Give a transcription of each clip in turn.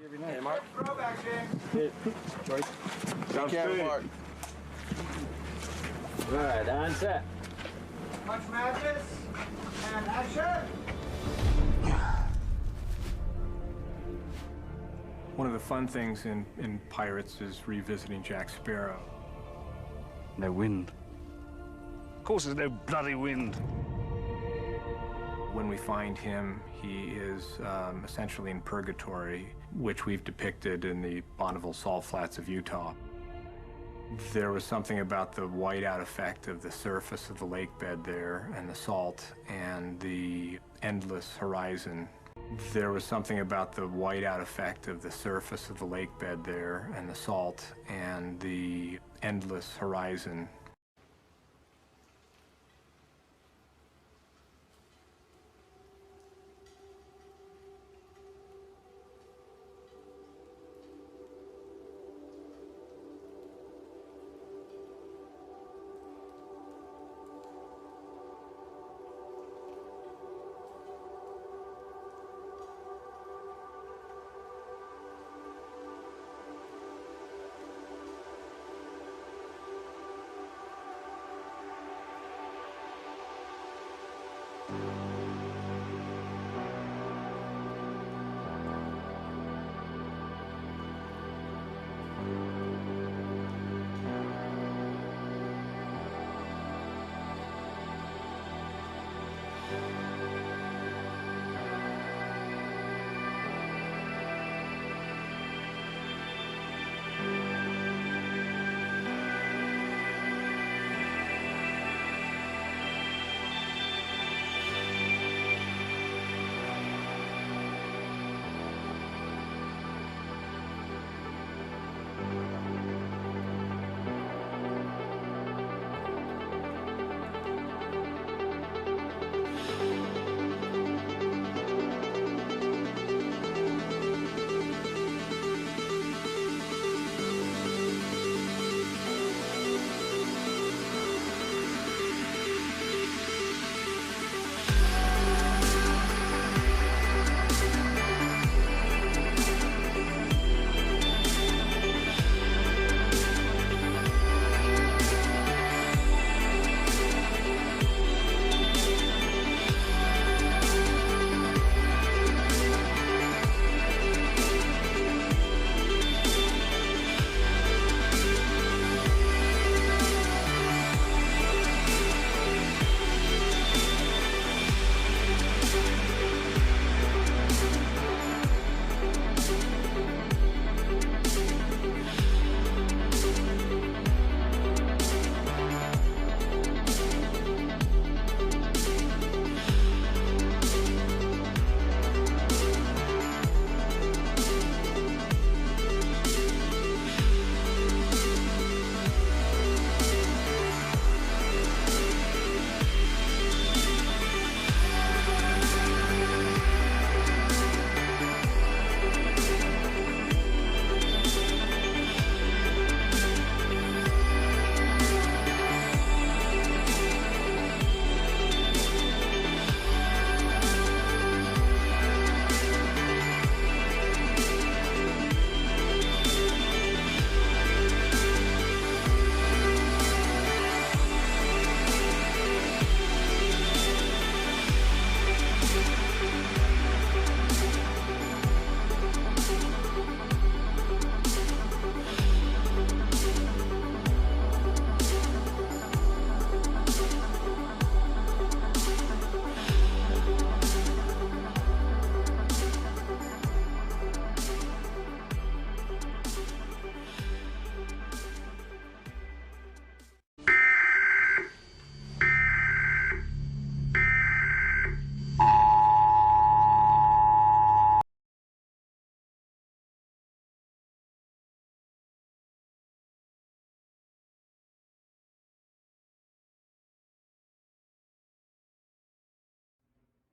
Every night. Hey, Mark. Throwback, Jim. Hit. Joyce. Sounds Camera good. mark. All right, on set. Much madness and action. One of the fun things in Pirates is revisiting Jack Sparrow. No wind. Of course there's no bloody wind. When we find him, he is essentially in purgatory, which we've depicted in the Bonneville Salt Flats of Utah. There was something about the whiteout effect of the surface of the lake bed there and the salt and the endless horizon. There was something about the whiteout effect of the surface of the lake bed there and the salt and the endless horizon.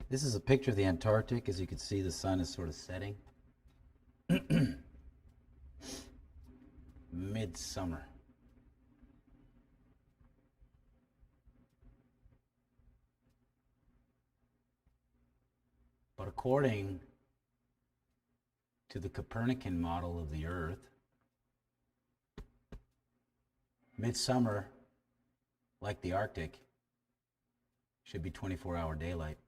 This is a picture of the Antarctic. As you can see, the sun is sort of setting. Midsummer. But according to the Copernican model of the Earth, midsummer, like the Arctic, should be 24-hour daylight.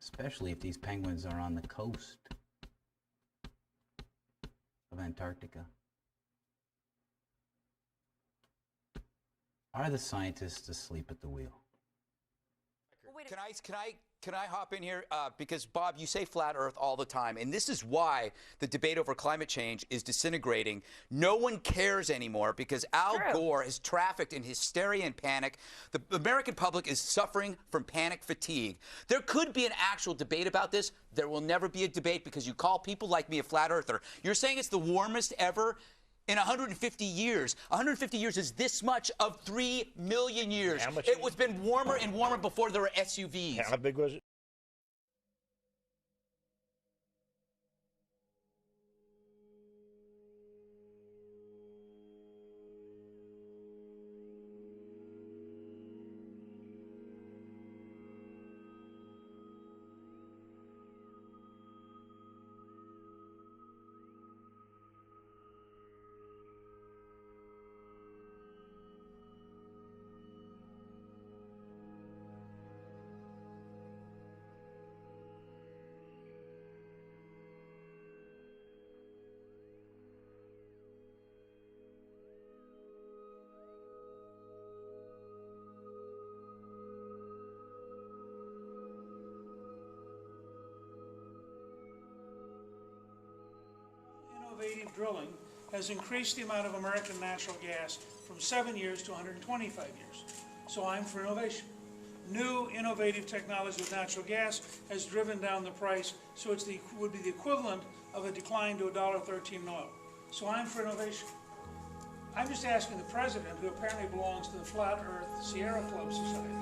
Especially if these penguins are on the coast of Antarctica. Are the scientists asleep at the wheel? Can I hop in here? Because, Bob, you say flat Earth all the time, and this is why the debate over climate change is disintegrating. No one cares anymore because Al Gore has trafficked in hysteria and panic. The American public is suffering from panic fatigue. There could be an actual debate about this. There will never be a debate because you call people like me a flat earther. You're saying it's the warmest ever? In 150 years. 150 years is this much of 3 million years. How much? It was been warmer and warmer before there were SUVs. How big was it? Innovative drilling has increased the amount of American natural gas from 7 years to 125 years. So I'm for innovation. New innovative technology with natural gas has driven down the price, so it would be the equivalent of a decline to $1.13 in oil. So I'm for innovation. I'm just asking the president, who apparently belongs to the Flat Earth Sierra Club Society.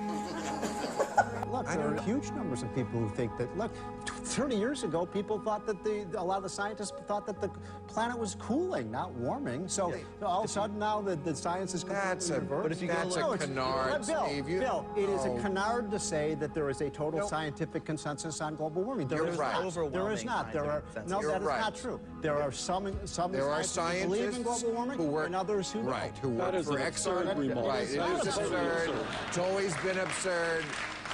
Look, there are huge numbers of people who think that, look, 30 years ago, people thought that a lot of the scientists thought that the planet was cooling, not warming. So all of a sudden now the science is completely reversed. But if you that's a canard, Steve. Bill, it is a canard to say that there is a total scientific consensus on global warming. There is not. There is not. There are no. That is not true. There are some scientists who believe in global warming and others who don't. Who work for Exxon. Right. It is absurd. It's always been absurd.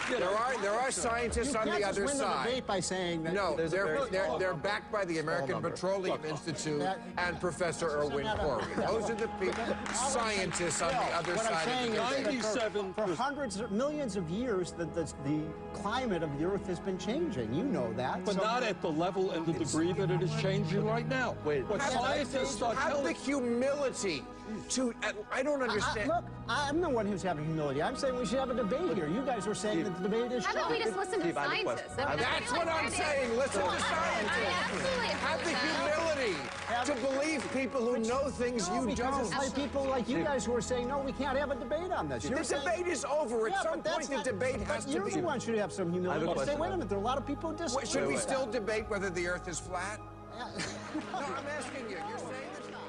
There are scientists on the other side. Debate by saying that no, they're backed by the American Petroleum Institute and Professor Irwin Corey. Those are the people, scientists on the other side of the debate. For hundreds of millions of years, the climate of the Earth has been changing. You know that. But not at the level and the degree that it is changing right now. What scientists are have the humility to, I don't understand. Look, I'm the one who's having humility. I'm saying we should have a debate here. You guys are saying that the debate is How about we just listen to scientists? That's what I'm saying. Listen to scientists. Have the humility to believe people who know things you don't. It's like people like you guys who are saying, no, we can't have a debate on this. The debate is over. At some point, the debate has to be. You're the one should have some humility. Say, wait a minute, there are a lot of people who disagree. Should we still debate whether the Earth is flat? No, I'm asking you. You're saying it's not.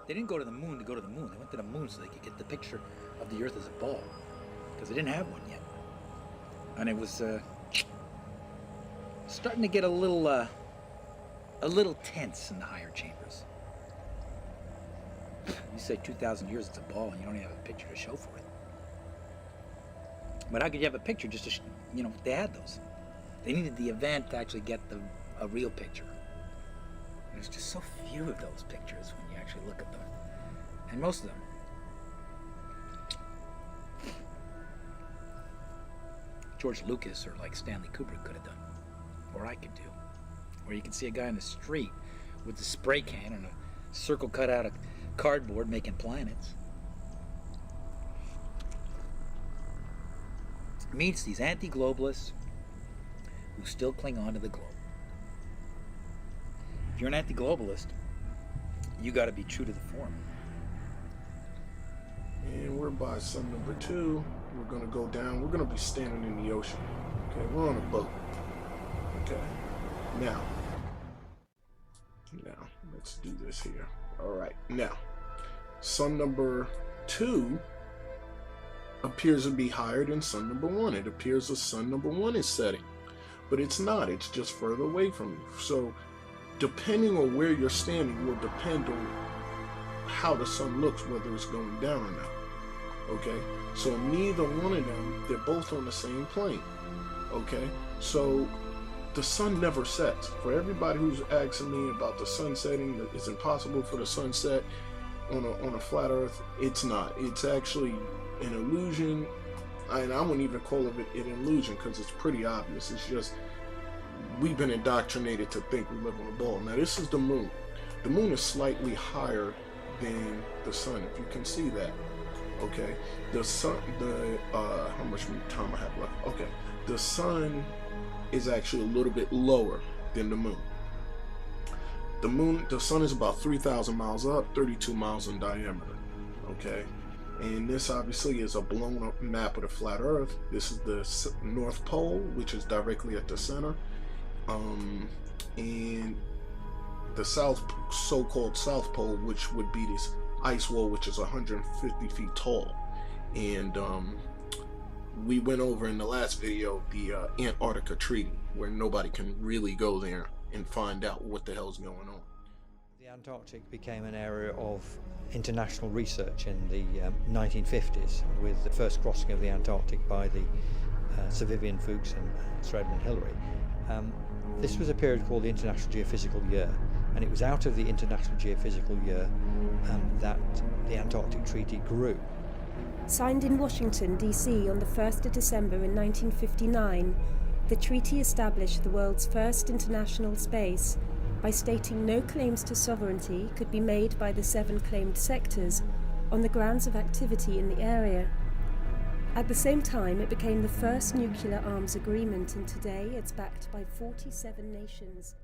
They didn't go to the moon to go to the moon. They went to the moon so they could get the picture of the Earth as a ball, because they didn't have one yet. And it was starting to get a little tense in the higher chambers. You say 2,000 years it's a ball, and you don't even have a picture to show for it. But how could you have a picture just to, they had those. They needed the event to actually get a real picture. There's just so few of those pictures when you actually look at them. And most of them. George Lucas or like Stanley Kubrick could have done. Or I could do. Or you can see a guy in the street with a spray can and a circle cut out of cardboard making planets. It means these anti-globalists who still cling on to the globe. If you're an anti-globalist, you got to be true to the form. And we're by sun number 2. We're going to go down. We're going to be standing in the ocean. Okay, we're on a boat. Okay, now, let's do this here. All right, now, sun number 2 appears to be higher than sun number 1. It appears that sun number 1 is setting. but it's not. It's just further away from you. So depending on where you're standing will depend on how the sun looks, whether it's going down or not. Okay, so neither one of them, they're both on the same plane. Okay, so the sun never sets. For everybody who's asking me about the sun setting, that it's impossible for the sun set on a flat earth, it's not. It's actually an illusion, and I wouldn't even call it an illusion because it's pretty obvious. It's just we've been indoctrinated to think we live on a ball. Now this is the moon. The moon is slightly higher than the sun, if you can see that. Okay, the sun, how much time I have left? Okay, the sun is actually a little bit lower than the moon. The sun is about 3,000 miles up, 32 miles in diameter. Okay, and this obviously is a blown up map of the flat Earth. This is the North Pole, which is directly at the center, and the so-called South Pole, which would be this ice wall, which is 150 feet tall. And we went over in the last video the Antarctica Treaty, where nobody can really go there and find out what the hell's going on. The Antarctic became an area of international research in the 1950s with the first crossing of the Antarctic by the Sir Vivian Fuchs and Sir Edmund Hillary. This was a period called the International Geophysical Year, and it was out of the International Geophysical Year that the Antarctic Treaty grew. Signed in Washington, D.C. on the 1st of December in 1959, the treaty established the world's first international space by stating no claims to sovereignty could be made by the 7 claimed sectors on the grounds of activity in the area. At the same time, it became the first nuclear arms agreement, and today it's backed by 47 nations.